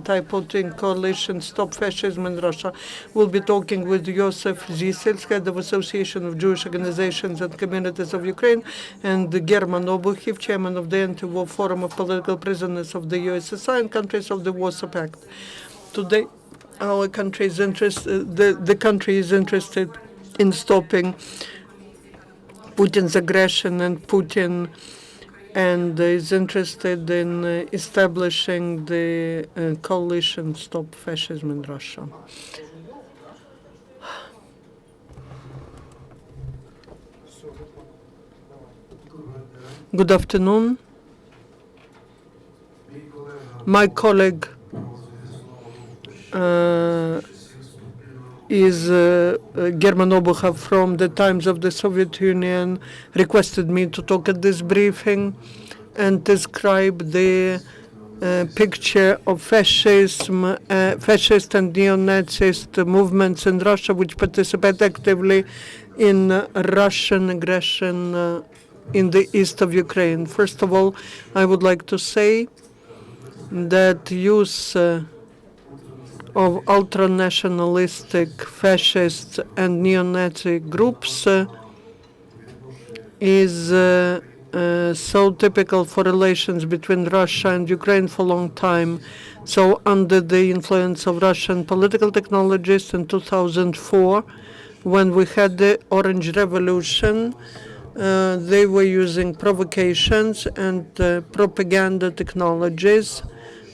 anti-Putin coalition Stop Fascism in Russia. We'll be talking with Joseph Zisels, head of Association of Jewish Organizations and Communities of Ukraine, and German Obuhiv, chairman of the Antiwar Forum of Political Prisoners of the USSR and countries of the Warsaw Pact. Today, our country is the country is interested in stopping Putin's aggression and is interested in establishing the coalition Stop Fascism in Russia. Good afternoon. My colleague is German Obuhiv from the Times of the Soviet Union, requested me to talk at this briefing and describe the picture of fascist and neo-Nazist movements in Russia which participate actively in Russian aggression in the east of Ukraine. First of all, I would like to say that use of ultra-nationalistic, fascist and neo-Nazi groups is so typical for relations between Russia and Ukraine for a long time. So under the influence of Russian political technologists in 2004, when we had the Orange Revolution, they were using provocations and propaganda technologies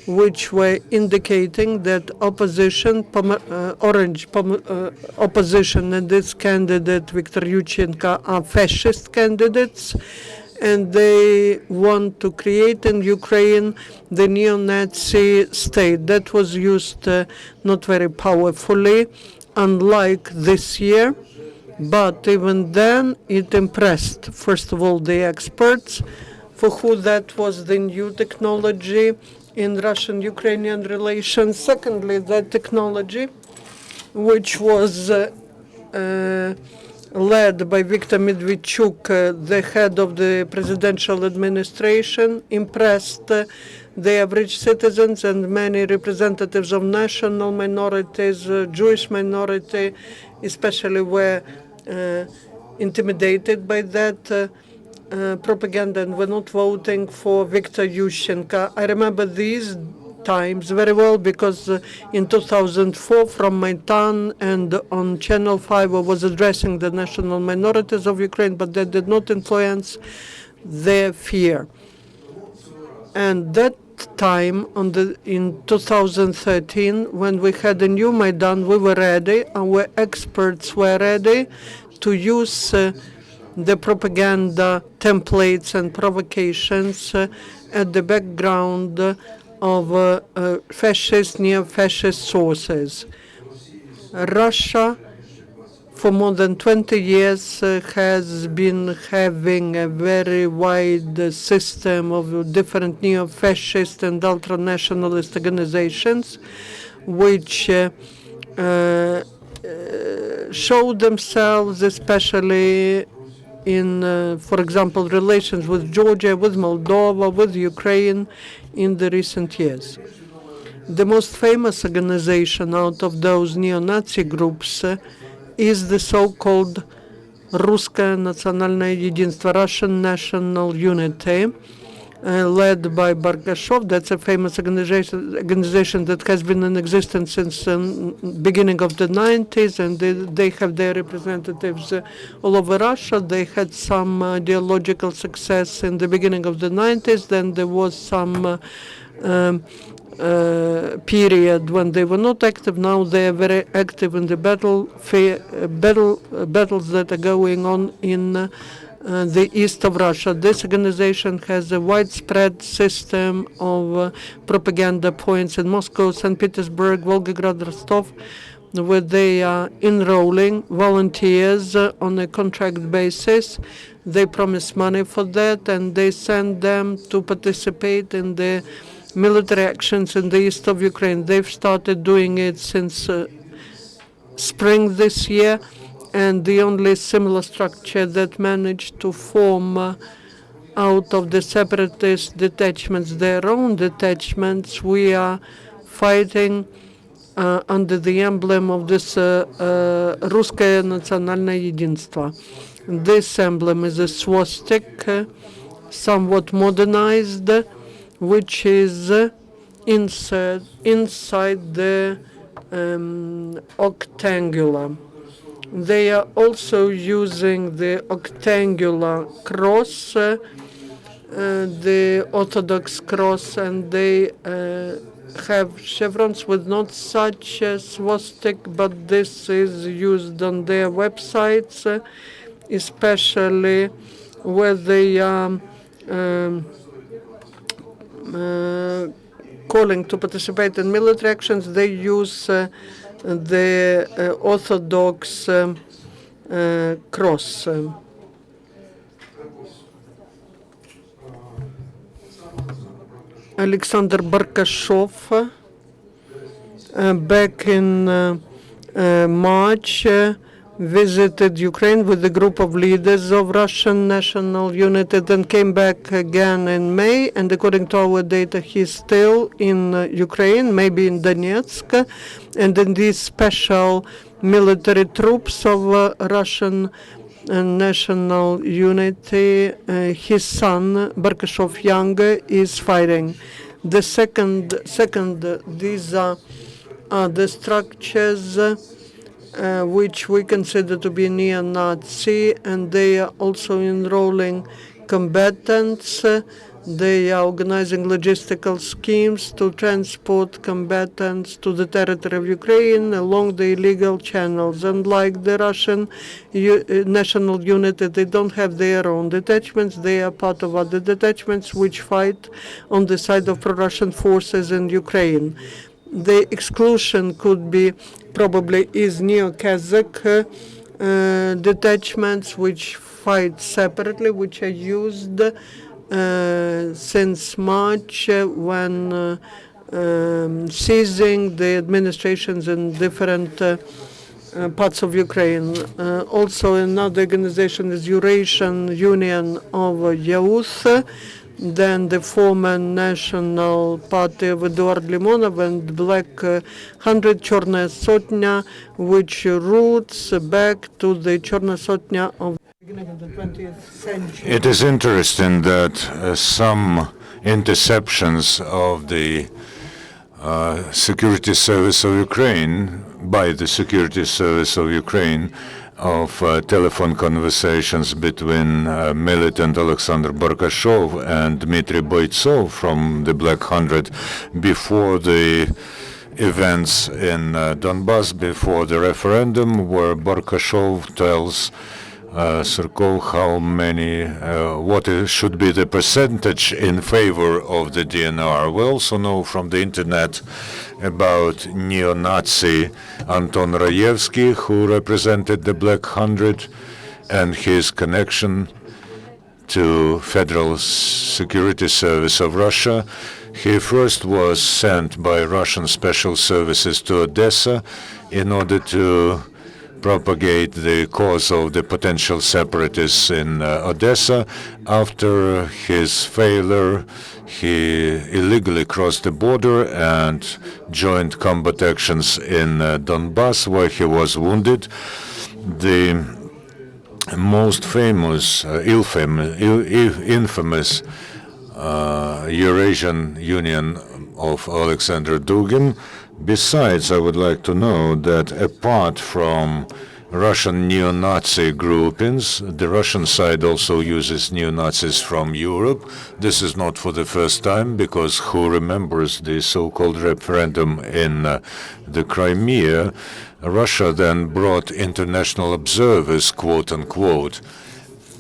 which were indicating that opposition and its candidate Viktor Yushchenko are fascist candidates, and they want to create in Ukraine the neo-Nazi state. That was used not very powerfully, unlike this year, but even then it impressed, first of all, the experts, for who that was the new technology in Russian-Ukrainian relations. Secondly, that technology, which was led by Viktor Medvedchuk, the head of the presidential administration, impressed the average citizens and many representatives of national minorities, Jewish minority especially, were intimidated by that propaganda and were not voting for Viktor Yushchenko. I remember these times very well because in 2004 from Maidan and on Channel 5 I was addressing the national minorities of Ukraine, but that did not influence their fear. And that time in 2013, when we had a new Maidan, we were ready, our experts were ready to use the propaganda templates and provocations at the background of fascist, neo-fascist sources. Russia, for more than 20 years, has been having a very wide system of different neo-fascist and ultra-nationalist organizations, which show themselves especially in, for example, relations with Georgia, with Moldova, with Ukraine in the recent years. The most famous organization out of those neo-Nazi groups is the so-called Русское национальное единство, Russian National Unity, led by Barkashov. That's a famous organization that has been in existence since the beginning of the 90s, and they have their representatives all over Russia. They had some ideological success in the beginning of the 90s. Then there was some period when they were not active. Now they are very active in the battles that are going on in the east of Russia. This organization has a widespread system of propaganda points in Moscow, St. Petersburg, Volgograd, Rostov, where they are enrolling volunteers on a contract basis. They promise money for that, and they send them to participate in the military actions in the east of Ukraine. They've started doing it since spring this year, and the only similar structure that managed to form out of the separatist detachments, their own detachments, we are fighting under the emblem of this Русское национальное единство. This emblem is a swastika, somewhat modernized, which is inside the octangular. They are also using the octangular cross, the Orthodox cross, and they have chevrons with not such a swastika, but this is used on their websites, especially where they are calling to participate in military actions. They use the Orthodox cross. Alexander Barkashov, back in March, visited Ukraine with a group of leaders of Russian national unity, then came back again in May, and according to our data, he's still in Ukraine, maybe in Donetsk, and in these special military troops of Russian national unity, his son, Barkashov Younger, is fighting. The second, these are the structures which we consider to be neo-Nazi, and they are also enrolling combatants. They are organizing logistical schemes to transport combatants to the territory of Ukraine along the illegal channels. Unlike the Russian national unity, they don't have their own detachments. They are part of other detachments which fight on the side of pro-Russian forces in Ukraine. The exclusion could be probably is Neo-Kazakh detachments which fight separately, which are used since March when seizing the administrations in different parts of Ukraine. Also, another organization is Eurasian Union of Youth, then the former National Party of Eduard Limonov and Black 100 Черная Sotnya, which roots back to the Черная Sotnya of the beginning of the 20th century. It is interesting that some interceptions of the Security Service of Ukraine, by the Security Service of Ukraine, of telephone conversations between militant Alexander Barkashov and Dmitry Boytsov from the Black 100 before the events in Donbass, before the referendum, where Barkashov tells Surkov how many, what should be the percentage in favor of the DNR. We also know from the internet about neo-Nazi Anton Rayevsky, who represented the Black 100, and his connection to Federal Security Service of Russia. He first was sent by Russian special services to Odessa in order to propagate the cause of the potential separatists in Odessa. After his failure, he illegally crossed the border and joined combat actions in Donbass, where he was wounded. The most famous, infamous Eurasian Union of Alexander Dugin. Besides, I would like to know that apart from Russian neo-Nazi groupings, the Russian side also uses neo-Nazis from Europe. This is not for the first time, because who remembers the so-called referendum in the Crimea? Russia then brought international observers, quote-unquote,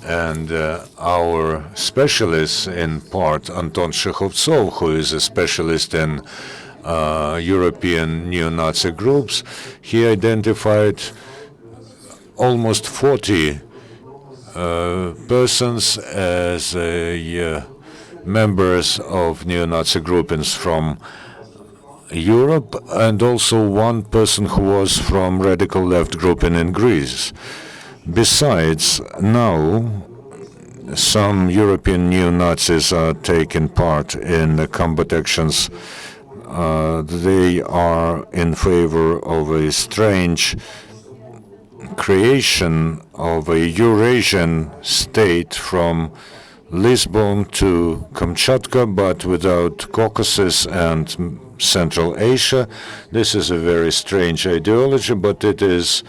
and our specialist in part, Anton Shekhovtsov, who is a specialist in European neo-Nazi groups, he identified almost 40 persons as members of neo-Nazi groupings from Europe, and also one person who was from radical left grouping in Greece. Besides, now some European neo-Nazis are taking part in the combat actions they are in favor of a strange creation of a Eurasian state from Lisbon to Kamchatka, but without Caucasus and Central Asia. This is a very strange ideology, but it is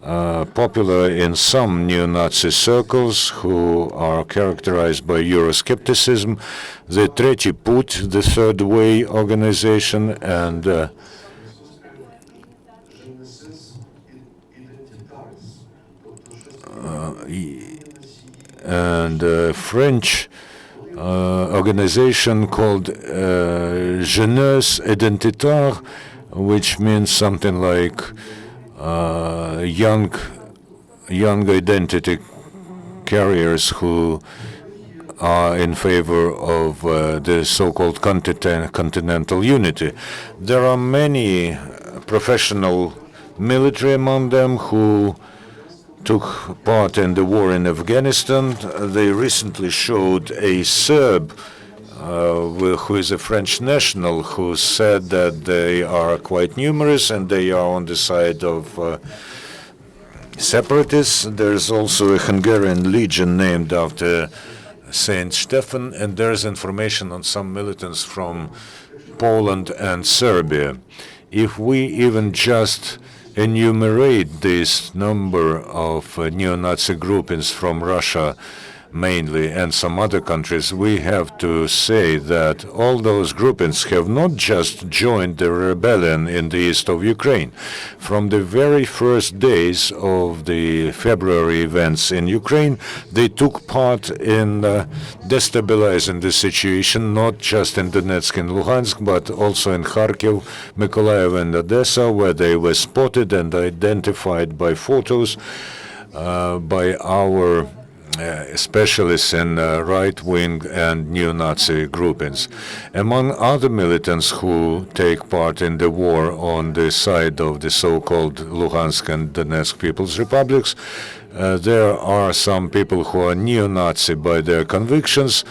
popular in some neo-Nazi circles who are characterized by Euroscepticism. The Tretий Put, the Third Way organization, and French organization called Jeunesse Identitaire, which means something like young identity carriers who are in favor of the so-called continental unity. There are many professional military among them who took part in the war in Afghanistan. They recently showed a Serb who is a French national who said that they are quite numerous and they are on the side of separatists. There's also a Hungarian legion named after Saint Stephen, and there's information on some militants from Poland and Serbia. If we even just enumerate this number of neo-Nazi groupings from Russia mainly and some other countries, we have to say that all those groupings have not just joined the rebellion in the east of Ukraine. From the very first days of the February events in Ukraine, they took part in destabilizing the situation, not just in Donetsk and Luhansk, but also in Kharkiv, Mykolaiv, and Odessa, where they were spotted and identified by photos by our specialists in right-wing and neo-Nazi groupings. Among other militants who take part in the war on the side of the so-called Luhansk and Donetsk People's Republics, there are some people who are neo-Nazi by their convictions.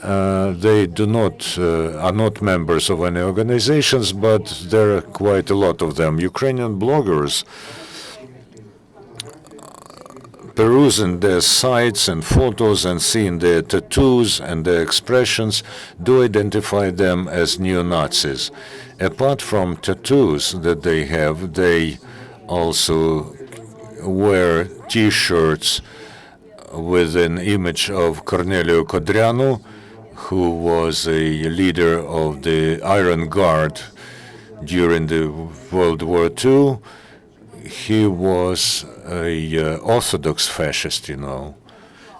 They are not members of any organizations, but there are quite a lot of them. Ukrainian bloggers perusing their sites and photos and seeing their tattoos and their expressions do identify them as neo-Nazis. Apart from tattoos that they have, they also wear T-shirts with an image of Corneliu Codreanu, who was a leader of the Iron Guard during the World War II. He was a Orthodox fascist,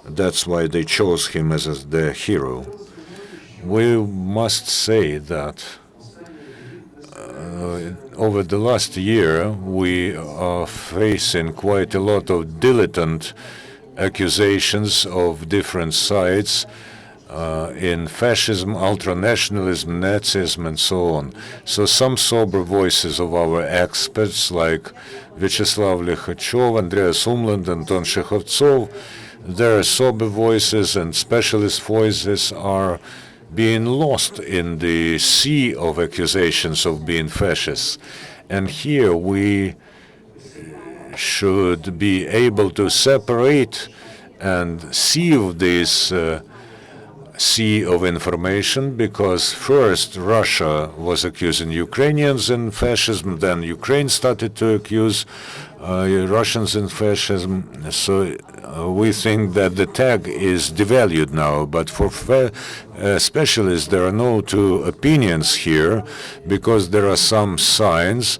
That's why they chose him as their hero. We must say that over the last year, we are facing quite a lot of dilettante accusations of different sides in fascism, ultranationalism, Nazism, and so on. So some sober voices of our experts, like Vyacheslav Likhachov, Andreas Umland, Anton Shekhovtsov, their sober voices and specialist voices are being lost in the sea of accusations of being fascists. And here we should be able to separate and sieve this sea of information, because first Russia was accusing Ukrainians in fascism, then Ukraine started to accuse Russians in fascism. So we think that the tag is devalued now, but for specialists there are no two opinions here, because there are some signs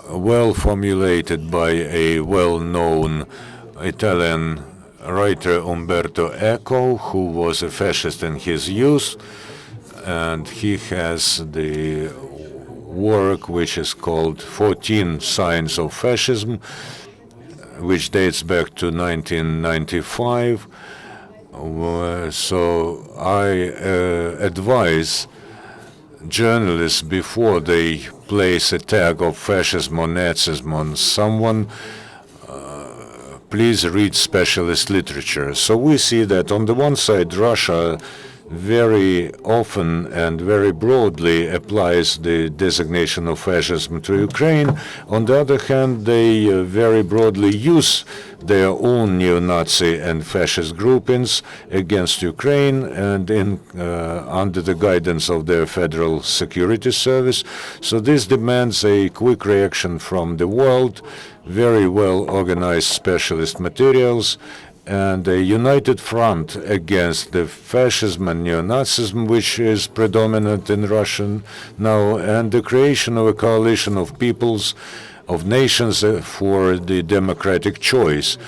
well formulated by a well-known Italian writer Umberto Eco, who was a fascist in his youth, and he has the work which is called 14 Signs of Fascism, which dates back to 1995. So I advise journalists, before they place a tag of fascism or Nazism on someone, please read specialist literature. So we see that on the one side, Russia very often and very broadly applies the designation of fascism to Ukraine. On the other hand, they very broadly use their own neo-Nazi and fascist groupings against Ukraine and under the guidance of their Federal Security Service. So this demands a quick reaction from the world, very well organized specialist materials, and a united front against the fascism and neo-Nazism, which is predominant in Russia now, and the creation of a coalition of peoples, of nations for the democratic choice.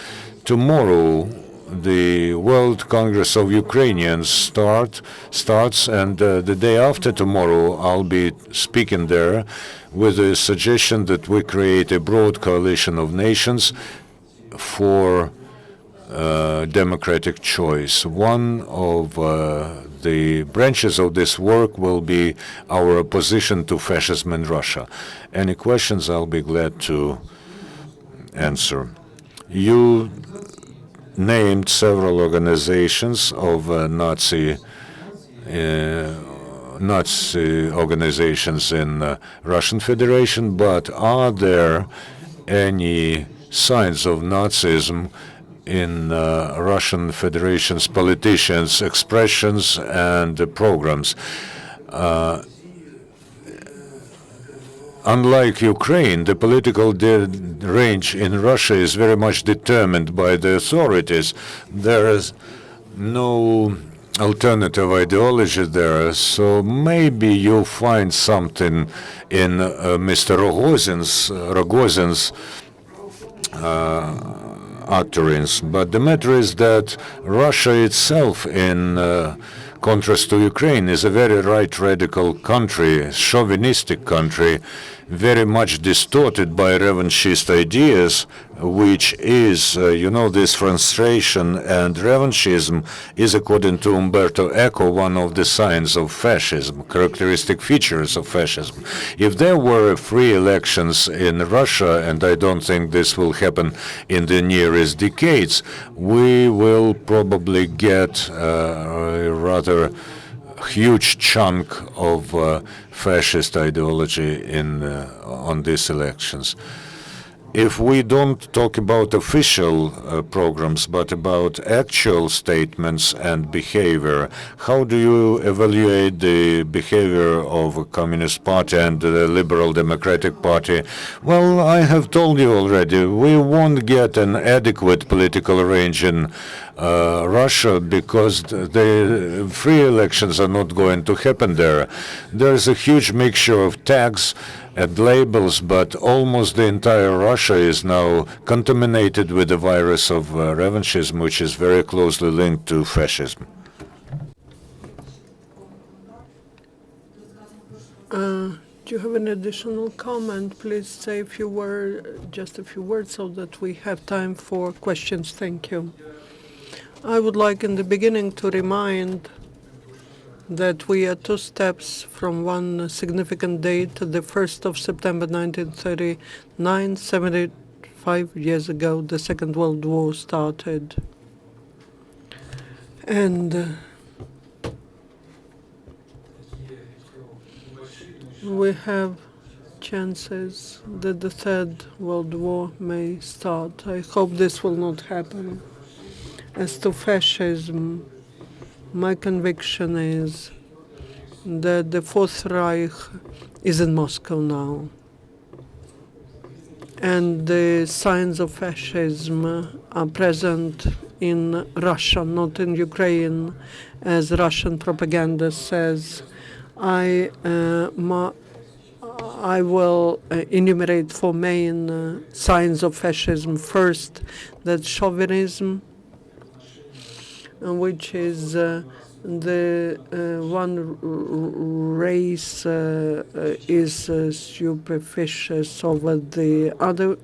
Tomorrow, the World Congress of Ukrainians starts, and the day after tomorrow, I'll be speaking there with a suggestion that we create a broad coalition of nations for democratic choice. One of the branches of this work will be our opposition to fascism in Russia. Any questions, I'll be glad to answer. You named several organizations of Nazi organizations in Russian Federation, but are there any signs of Nazism in Russian Federation's politicians' expressions and programs? Unlike Ukraine, the political range in Russia is very much determined by the authorities. There is no alternative ideology there, so maybe you'll find something in Mr. Rogozin's utterance. But the matter is that Russia itself, in contrast to Ukraine, is a very right radical country, chauvinistic country, very much distorted by revanchist ideas, which is, this frustration and revanchism is, according to Umberto Eco, one of the signs of fascism, characteristic features of fascism. If there were free elections in Russia, and I don't think this will happen in the nearest decades, we will probably get a rather huge chunk of fascist ideology on these elections. If we don't talk about official programs, but about actual statements and behavior, how do you evaluate the behavior of a Communist Party and the Liberal Democratic Party? Well, I have told you already, we won't get an adequate political range in Russia because the free elections are not going to happen there. There's a huge mixture of tags and labels, but almost the entire Russia is now contaminated with the virus of revanchism, which is very closely linked to fascism. Do you have an additional comment? Please say just a few words so that we have time for questions. Thank you. I would like in the beginning to remind that we are 2 steps from one significant date, the 1st of September 1939, 75 years ago, the Second World War started. And we have chances that the Third World War may start. I hope this will not happen. As to fascism, my conviction is that the Fourth Reich is in Moscow now. And the signs of fascism are present in Russia, not in Ukraine, as Russian propaganda says. I will enumerate 4 main signs of fascism. First, that chauvinism, which is the one race is superstitious over the other.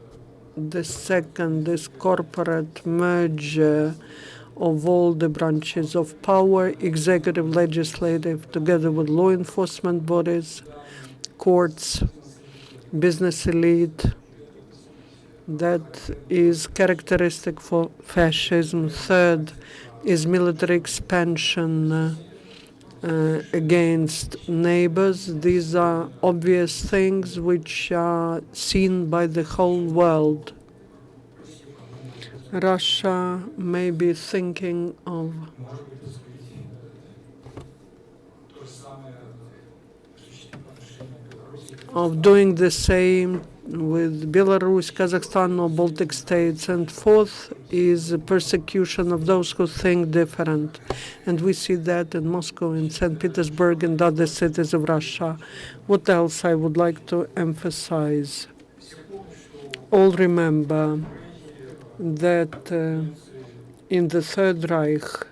The second, this corporate merger of all the branches of power, executive, legislative, together with law enforcement bodies, courts, business elite. That is characteristic for fascism. Third is military expansion against neighbors. These are obvious things which are seen by the whole world. Russia may be thinking of doing the same with Belarus, Kazakhstan, or Baltic states. And fourth is persecution of those who think different. And we see that in Moscow, in St. Petersburg, and other cities of Russia. What else I would like to emphasize? All remember that in the Third Reich,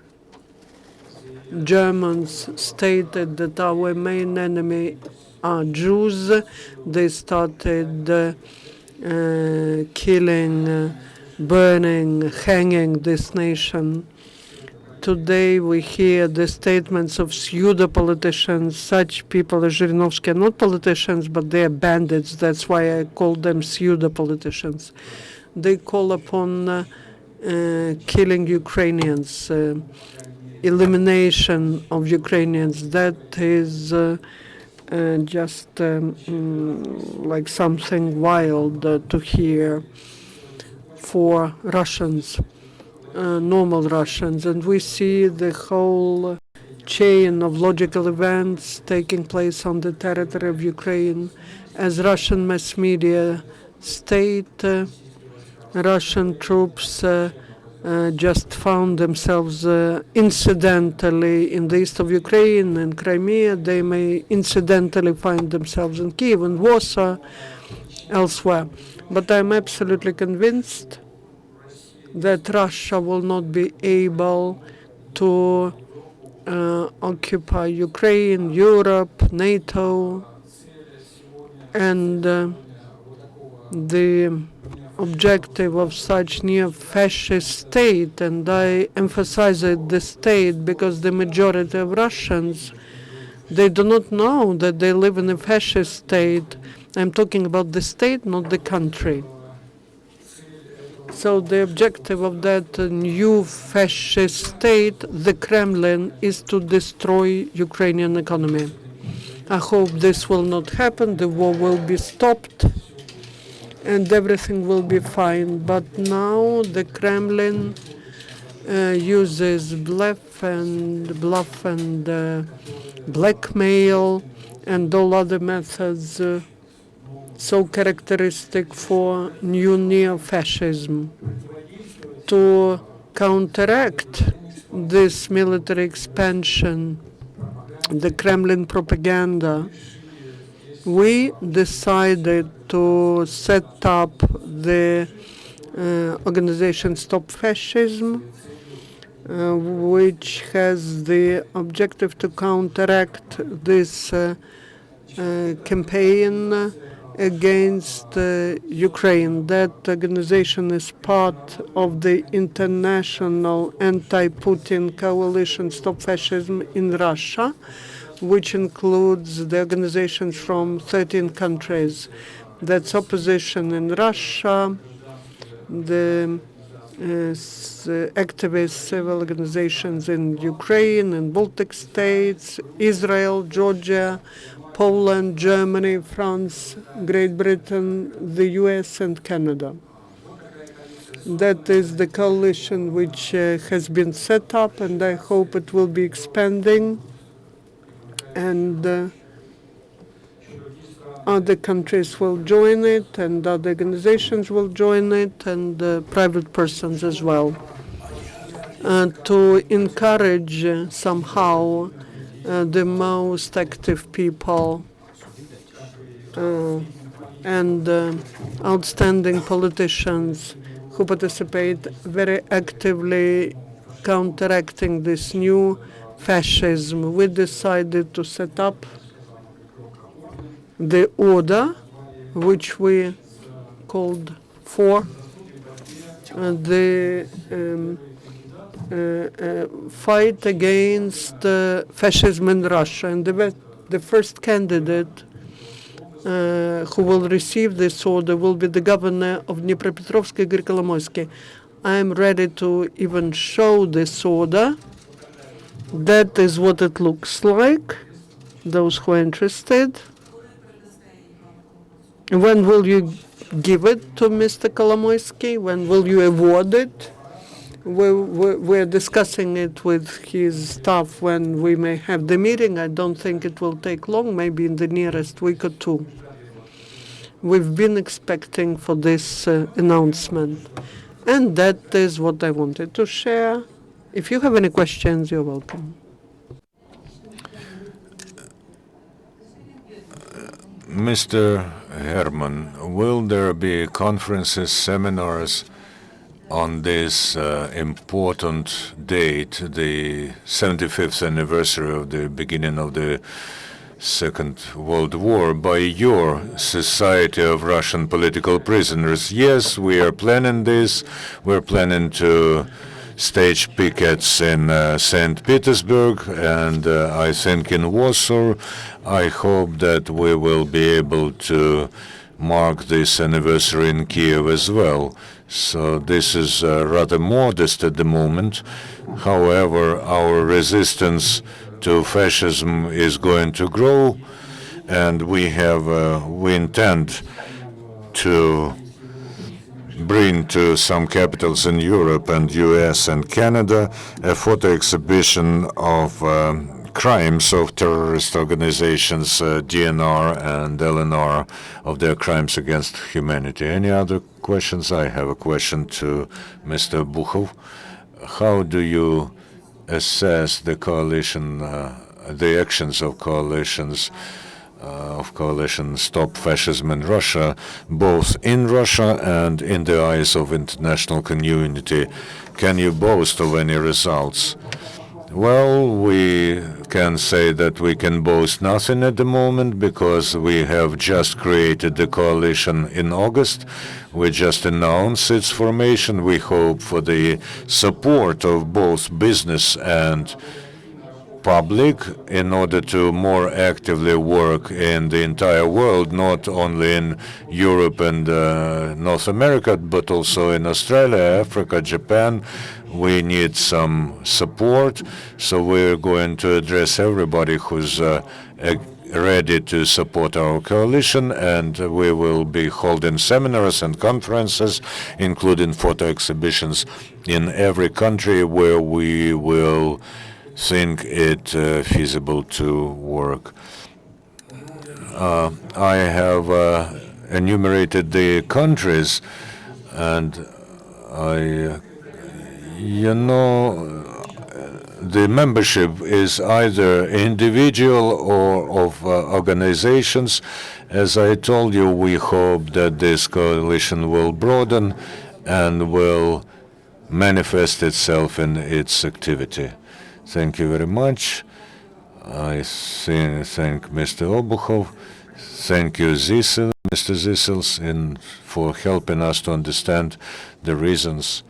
Germans stated that our main enemy are Jews. They started killing, burning, hanging this nation. Today we hear the statements of pseudo-politicians. Such people as Zhirinovsky are not politicians, but they are bandits. That's why I call them pseudo-politicians. They call upon killing Ukrainians, elimination of Ukrainians. That is just like something wild to hear for Russians, normal Russians. And we see the whole chain of logical events taking place on the territory of Ukraine. As Russian mass media state, Russian troops just found themselves incidentally in the east of Ukraine and Crimea. They may incidentally find themselves in Kiev and Warsaw, elsewhere. But I'm absolutely convinced that Russia will not be able to occupy Ukraine, Europe, NATO, and the objective of such neo-fascist state, and I emphasize it, the state, because the majority of Russians, they do not know that they live in a fascist state. I'm talking about the state, not the country. So the objective of that new fascist state, the Kremlin, is to destroy Ukrainian economy. I hope this will not happen. The war will be stopped and everything will be fine. But now the Kremlin uses bluff and blackmail and all other methods so characteristic for new neo-fascism to counteract this military expansion, the Kremlin propaganda. We decided to set up the organization Stop Fascism, which has the objective to counteract this campaign against Ukraine. That organization is part of the international anti-Putin coalition Stop Fascism in Russia, which includes the organizations from 13 countries. That's opposition in Russia, the activist civil organizations in Ukraine and Baltic states, Israel, Georgia, Poland, Germany, France, Great Britain, the US, and Canada. That is the coalition which has been set up, and I hope it will be expanding, and other countries will join it, and other organizations will join it, and private persons as well, to encourage somehow the most active people and outstanding politicians who participate very actively counteracting this new fascism. We decided to set up the order, which we called for the fight against fascism in Russia. And the first candidate who will receive this order will be the governor of Dnipropetrovsk, Igor Kolomoisky. I am ready to even show this order That is what it looks like. Those who are interested. When will you give it to Mr. Kolomoisky? When will you award it? We're discussing it with his staff when we may have the meeting. I don't think it will take long, maybe in the nearest week or two. We've been expecting for this announcement. And that is what I wanted to share. If you have any questions, you're welcome. Mr. Herman, will there be conferences, seminars on this important date, the 75th anniversary of the beginning of the Second World War, by your Society of Russian Political Prisoners? Yes, we are planning this. We're planning to stage pickets in St. Petersburg and I think in Warsaw. I hope that we will be able to mark this anniversary in Kiev as well. So this is rather modest at the moment. However, our resistance to fascism is going to grow, and we intend to bring to some capitals in Europe and US and Canada a photo exhibition of crimes of terrorist organizations, DNR and LNR, of their crimes against humanity. Any other questions? I have a question to Mr. Obuhiv. How do you assess the coalition, the actions of coalitions, coalition Stop Fascism in Russia, both in Russia and in the eyes of international community? Can you boast of any results? Well, we can say that we can boast nothing at the moment because we have just created the coalition in August. We just announced its formation. We hope for the support of both business and public in order to more actively work in the entire world, not only in Europe and North America, but also in Australia, Africa, Japan. We need some support, so we're going to address everybody who's ready to support our coalition, and we will be holding seminars and conferences, including photo exhibitions in every country where we will think it feasible to work. I have enumerated the countries, and the membership is either individual or of organizations. As I told you, we hope that this coalition will broaden and will manifest itself in its activity. Thank you very much. I thank Mr. Obuhiv. Thank you, Mr. Zisels, for helping us to understand the reasons